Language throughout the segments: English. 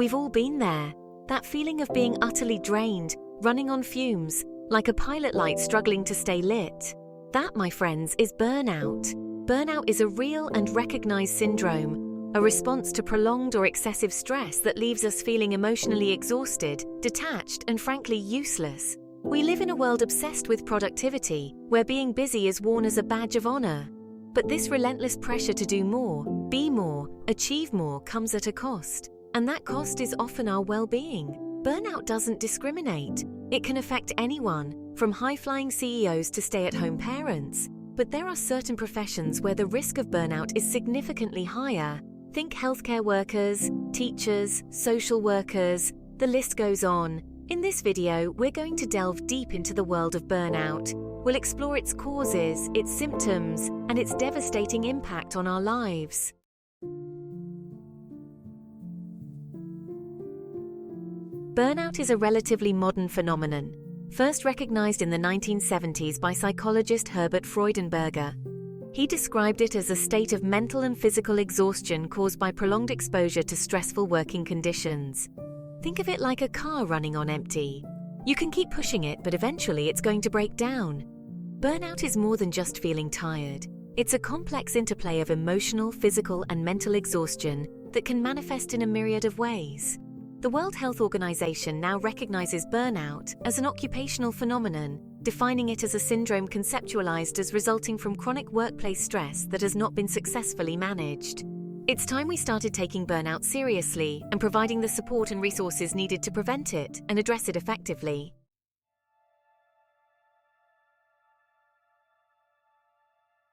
We've all been there. That feeling of being utterly drained, running on fumes, like a pilot light struggling to stay lit. That, my friends, is burnout. Burnout is a real and recognized syndrome, a response to prolonged or excessive stress that leaves us feeling emotionally exhausted, detached, and frankly useless. We live in a world obsessed with productivity, where being busy is worn as a badge of honor. But this relentless pressure to do more, be more, achieve more comes at a cost. And that cost is often our well-being. Burnout doesn't discriminate. It can affect anyone, from high-flying CEOs to stay-at-home parents. But there are certain professions where the risk of burnout is significantly higher. Think healthcare workers, teachers, social workers, the list goes on. In this video, we're going to delve deep into the world of burnout. We'll explore its causes, its symptoms, and its devastating impact on our lives. Burnout is a relatively modern phenomenon, first recognized in the 1970s by psychologist Herbert Freudenberger. He described it as a state of mental and physical exhaustion caused by prolonged exposure to stressful working conditions. Think of it like a car running on empty. You can keep pushing it, but eventually it's going to break down. Burnout is more than just feeling tired. It's a complex interplay of emotional, physical, and mental exhaustion that can manifest in a myriad of ways. The World Health Organization now recognizes burnout as an occupational phenomenon, defining it as a syndrome conceptualized as resulting from chronic workplace stress that has not been successfully managed. It's time we started taking burnout seriously and providing the support and resources needed to prevent it and address it effectively.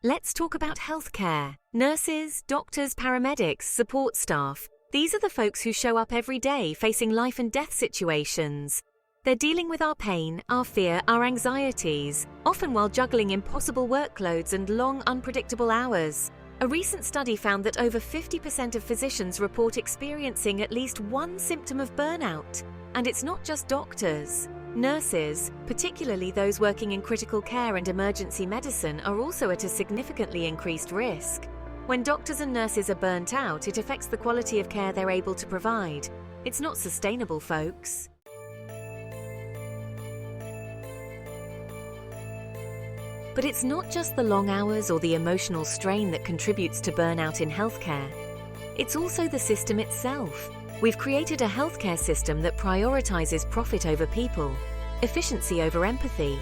Let's talk about healthcare. Nurses, doctors, paramedics, support staff. These are the folks who show up every day facing life and death situations. They're dealing with our pain, our fear, our anxieties, often while juggling impossible workloads and long, unpredictable hours. A recent study found that over 50% of physicians report experiencing at least one symptom of burnout. And it's not just doctors. Nurses, particularly those working in critical care and emergency medicine, are also at a significantly increased risk. When doctors and nurses are burnt out, it affects the quality of care they're able to provide. It's not sustainable, folks. But it's not just the long hours or the emotional strain that contributes to burnout in healthcare. It's also the system itself. We've created a healthcare system that prioritizes profit over people, efficiency over empathy.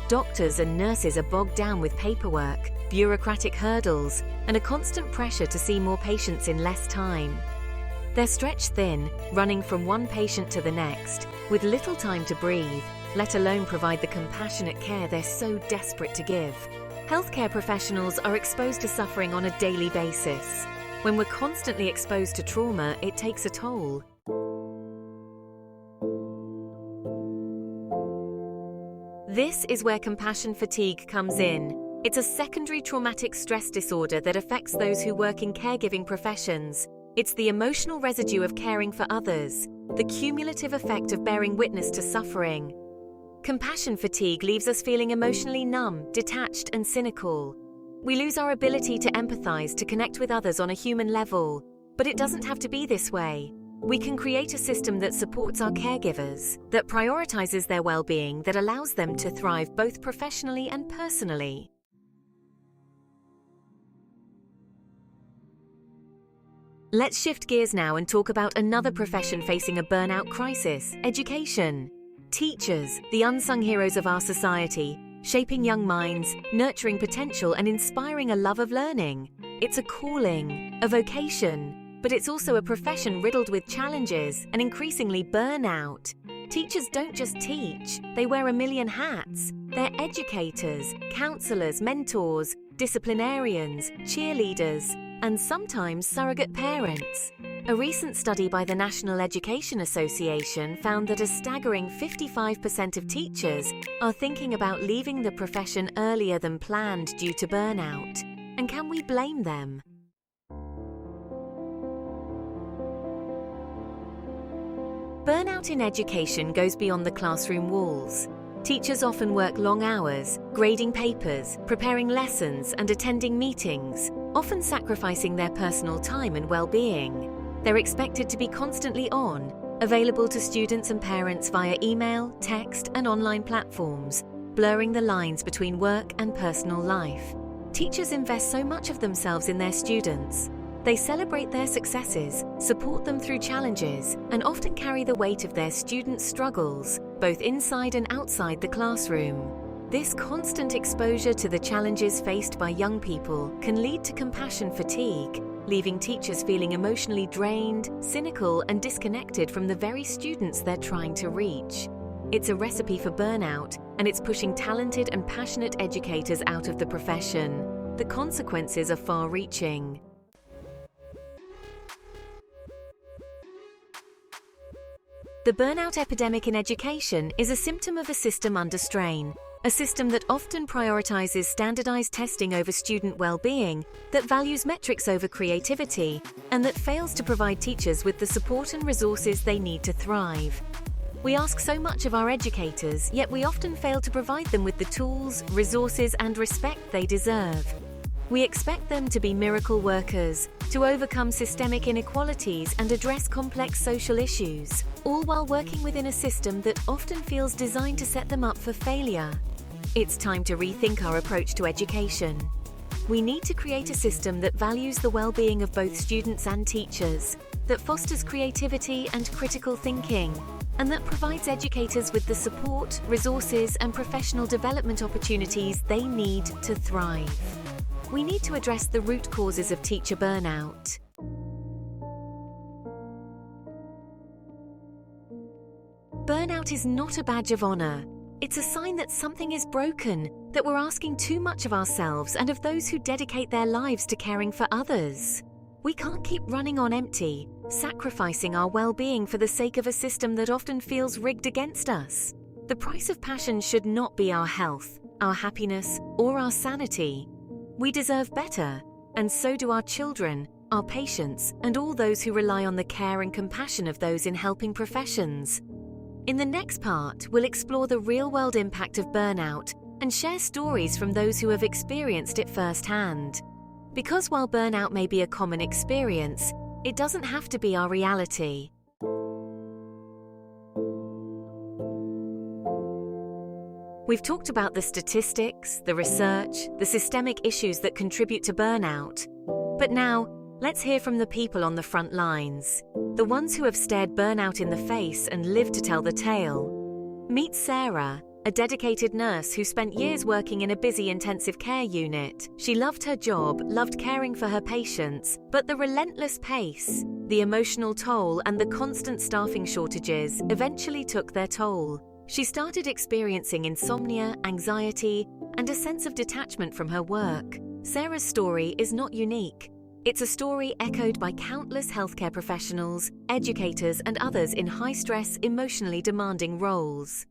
Doctors and nurses are bogged down with paperwork, bureaucratic hurdles, and a constant pressure to see more patients in less time. They're stretched thin, running from one patient to the next, with little time to breathe, let alone provide the compassionate care they're so desperate to give. Healthcare professionals are exposed to suffering on a daily basis. When we're constantly exposed to trauma, it takes a toll. This is where compassion fatigue comes in. It's a secondary traumatic stress disorder that affects those who work in caregiving professions. It's the emotional residue of caring for others, the cumulative effect of bearing witness to suffering. Compassion fatigue leaves us feeling emotionally numb, detached, and cynical. We lose our ability to empathize, to connect with others on a human level. But it doesn't have to be this way. We can create a system that supports our caregivers, that prioritizes their well-being, that allows them to thrive both professionally and personally. Let's shift gears now and talk about another profession facing a burnout crisis: education. Teachers, the unsung heroes of our society, shaping young minds, nurturing potential, and inspiring a love of learning. It's a calling, a vocation, but it's also a profession riddled with challenges and increasingly burnout. Teachers don't just teach, they wear a million hats. They're educators, counselors, mentors, disciplinarians, cheerleaders, and sometimes surrogate parents. A recent study by the National Education Association found that a staggering 55% of teachers are thinking about leaving the profession earlier than planned due to burnout. And can we blame them? Burnout in education goes beyond the classroom walls. Teachers often work long hours, grading papers, preparing lessons, and attending meetings, often sacrificing their personal time and well-being. They're expected to be constantly on, available to students and parents via email, text, and online platforms, blurring the lines between work and personal life. Teachers invest so much of themselves in their students. They celebrate their successes, support them through challenges, and often carry the weight of their students' struggles, both inside and outside the classroom. This constant exposure to the challenges faced by young people can lead to compassion fatigue, leaving teachers feeling emotionally drained, cynical, and disconnected from the very students they're trying to reach. It's a recipe for burnout, and it's pushing talented and passionate educators out of the profession. The consequences are far-reaching. The burnout epidemic in education is a symptom of a system under strain, a system that often prioritizes standardized testing over student well-being, that values metrics over creativity, and that fails to provide teachers with the support and resources they need to thrive. We ask so much of our educators, yet we often fail to provide them with the tools, resources, and respect they deserve. We expect them to be miracle workers, to overcome systemic inequalities and address complex social issues, all while working within a system that often feels designed to set them up for failure. It's time to rethink our approach to education. We need to create a system that values the well-being of both students and teachers, that fosters creativity and critical thinking, and that provides educators with the support, resources, and professional development opportunities they need to thrive. We need to address the root causes of teacher burnout. Burnout is not a badge of honor. It's a sign that something is broken, that we're asking too much of ourselves and of those who dedicate their lives to caring for others. We can't keep running on empty, sacrificing our well-being for the sake of a system that often feels rigged against us. The price of passion should not be our health, our happiness, or our sanity. We deserve better, and so do our children, our patients, and all those who rely on the care and compassion of those in helping professions. In the next part, we'll explore the real-world impact of burnout and share stories from those who have experienced it firsthand. Because while burnout may be a common experience, it doesn't have to be our reality. We've talked about the statistics, the research, the systemic issues that contribute to burnout. But now, let's hear from the people on the front lines, the ones who have stared burnout in the face and lived to tell the tale. Meet Sarah, a dedicated nurse who spent years working in a busy intensive care unit. She loved her job, loved caring for her patients, but the relentless pace, the emotional toll, and the constant staffing shortages eventually took their toll. She started experiencing insomnia, anxiety, and a sense of detachment from her work. Sarah's story is not unique. It's a story echoed by countless healthcare professionals, educators, and others in high-stress, emotionally demanding roles.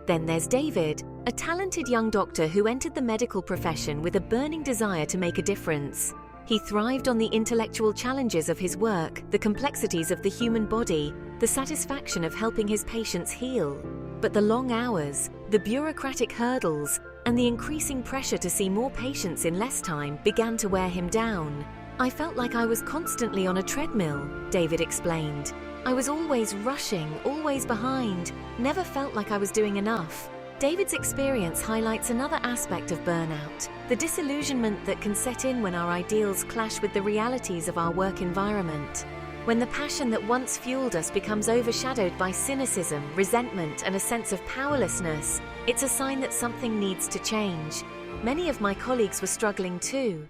Then there's David, a talented young doctor who entered the medical profession with a burning desire to make a difference. He thrived on the intellectual challenges of his work, the complexities of the human body, the satisfaction of helping his patients heal. But the long hours, the bureaucratic hurdles, and the increasing pressure to see more patients in less time began to wear him down. I felt like I was constantly on a treadmill, David explained. I was always rushing, always behind, never felt like I was doing enough. David's experience highlights another aspect of burnout, the disillusionment that can set in when our ideals clash with the realities of our work environment. When the passion that once fueled us becomes overshadowed by cynicism, resentment, and a sense of powerlessness, it's a sign that something needs to change. Many of my colleagues were struggling too.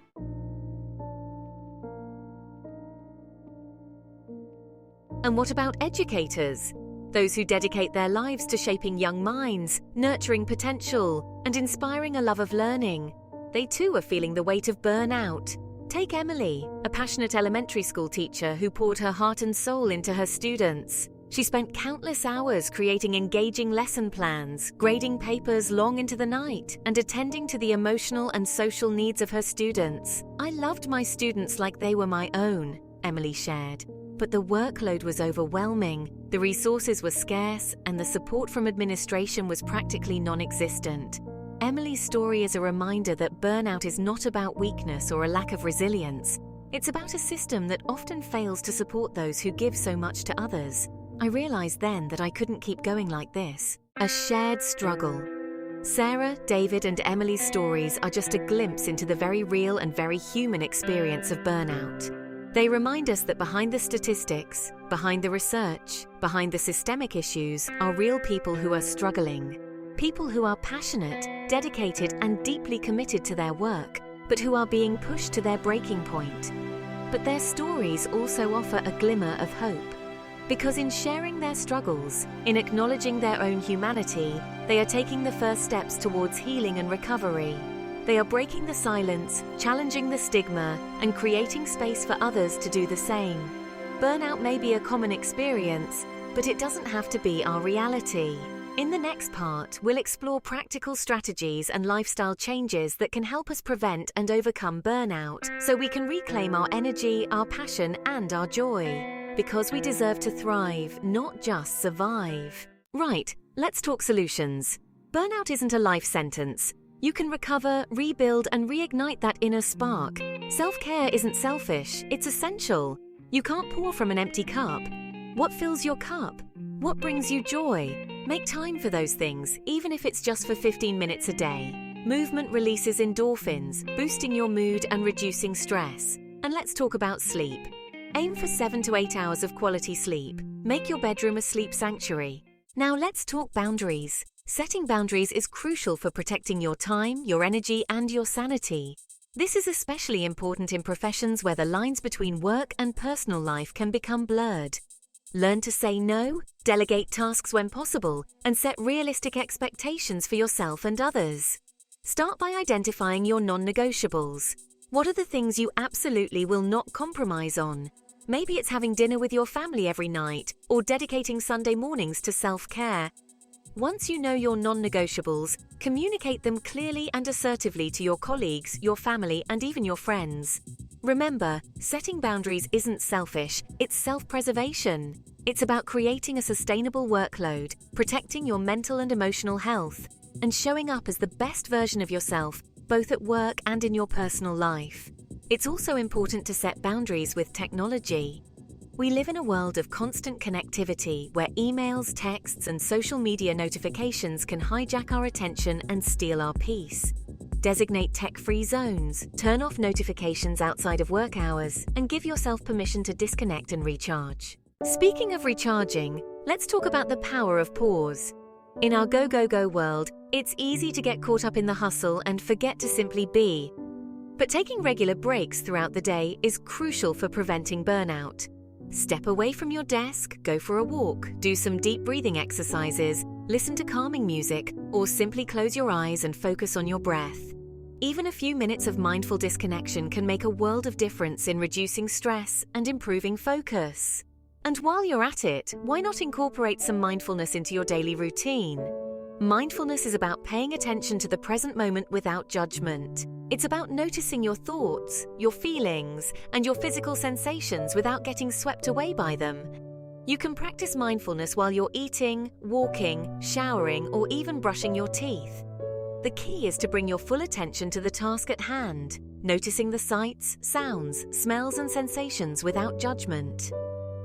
And what about educators? Those who dedicate their lives to shaping young minds, nurturing potential, and inspiring a love of learning. They too are feeling the weight of burnout. Take Emily, a passionate elementary school teacher who poured her heart and soul into her students. She spent countless hours creating engaging lesson plans, grading papers long into the night, and attending to the emotional and social needs of her students. I loved my students like they were my own, Emily shared. But the workload was overwhelming, the resources were scarce, and the support from administration was practically non-existent. Emily's story is a reminder that burnout is not about weakness or a lack of resilience. It's about a system that often fails to support those who give so much to others. I realized then that I couldn't keep going like this. A shared struggle. Sarah, David, and Emily's stories are just a glimpse into the very real and very human experience of burnout. They remind us that behind the statistics, behind the research, behind the systemic issues are real people who are struggling. People who are passionate, dedicated, and deeply committed to their work, but who are being pushed to their breaking point. But their stories also offer a glimmer of hope. Because in sharing their struggles, in acknowledging their own humanity, they are taking the first steps towards healing and recovery. They are breaking the silence, challenging the stigma, and creating space for others to do the same. Burnout may be a common experience, but it doesn't have to be our reality. In the next part, we'll explore practical strategies and lifestyle changes that can help us prevent and overcome burnout, so we can reclaim our energy, our passion, and our joy. Because we deserve to thrive, not just survive. Right, let's talk solutions. Burnout isn't a life sentence. You can recover, rebuild, and reignite that inner spark. Self-care isn't selfish, it's essential. You can't pour from an empty cup. What fills your cup? What brings you joy? Make time for those things, even if it's just for 15 minutes a day. Movement releases endorphins, boosting your mood and reducing stress. And let's talk about sleep. Aim for 7 to 8 hours of quality sleep. Make your bedroom a sleep sanctuary. Now let's talk boundaries. Setting boundaries is crucial for protecting your time, your energy, and your sanity. This is especially important in professions where the lines between work and personal life can become blurred. Learn to say no, delegate tasks when possible, and set realistic expectations for yourself and others. Start by identifying your non-negotiables. What are the things you absolutely will not compromise on? Maybe it's having dinner with your family every night, or dedicating Sunday mornings to self-care. Once you know your non-negotiables, communicate them clearly and assertively to your colleagues, your family, and even your friends. Remember, setting boundaries isn't selfish, it's self-preservation. It's about creating a sustainable workload, protecting your mental and emotional health, and showing up as the best version of yourself, both at work and in your personal life. It's also important to set boundaries with technology. We live in a world of constant connectivity where emails, texts, and social media notifications can hijack our attention and steal our peace. Designate tech-free zones, turn off notifications outside of work hours, and give yourself permission to disconnect and recharge. Speaking of recharging, let's talk about the power of pause. In our go-go-go world, it's easy to get caught up in the hustle and forget to simply be. But taking regular breaks throughout the day is crucial for preventing burnout. Step away from your desk, go for a walk, do some deep breathing exercises, listen to calming music, or simply close your eyes and focus on your breath. Even a few minutes of mindful disconnection can make a world of difference in reducing stress and improving focus. And while you're at it, why not incorporate some mindfulness into your daily routine? Mindfulness is about paying attention to the present moment without judgment. It's about noticing your thoughts, your feelings, and your physical sensations without getting swept away by them. You can practice mindfulness while you're eating, walking, showering, or even brushing your teeth. The key is to bring your full attention to the task at hand, noticing the sights, sounds, smells, and sensations without judgment.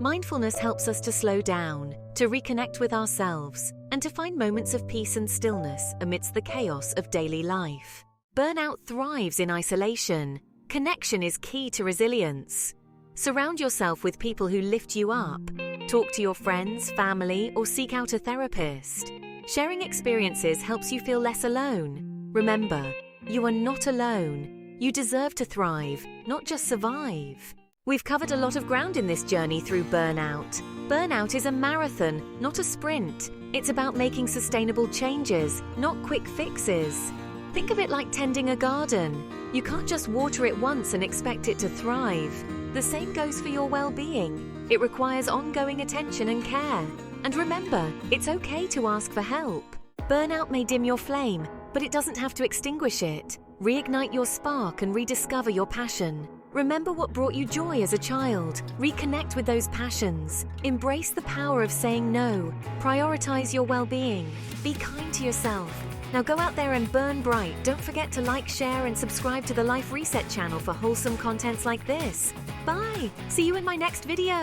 Mindfulness helps us to slow down, to reconnect with ourselves, and to find moments of peace and stillness amidst the chaos of daily life. Burnout thrives in isolation. Connection is key to resilience. Surround yourself with people who lift you up. Talk to your friends, family, or seek out a therapist. Sharing experiences helps you feel less alone. Remember, you are not alone. You deserve to thrive, not just survive. We've covered a lot of ground in this journey through burnout. Burnout is a marathon, not a sprint. It's about making sustainable changes, not quick fixes. Think of it like tending a garden. You can't just water it once and expect it to thrive. The same goes for your well-being. It requires ongoing attention and care. And remember, it's okay to ask for help. Burnout may dim your flame, but it doesn't have to extinguish it. Reignite your spark and rediscover your passion. Remember what brought you joy as a child. Reconnect with those passions. Embrace the power of saying no. Prioritize your well-being. Be kind to yourself. Now go out there and burn bright. Don't forget to like, share, and subscribe to the Life Reset channel for wholesome contents like this. Bye! See you in my next video!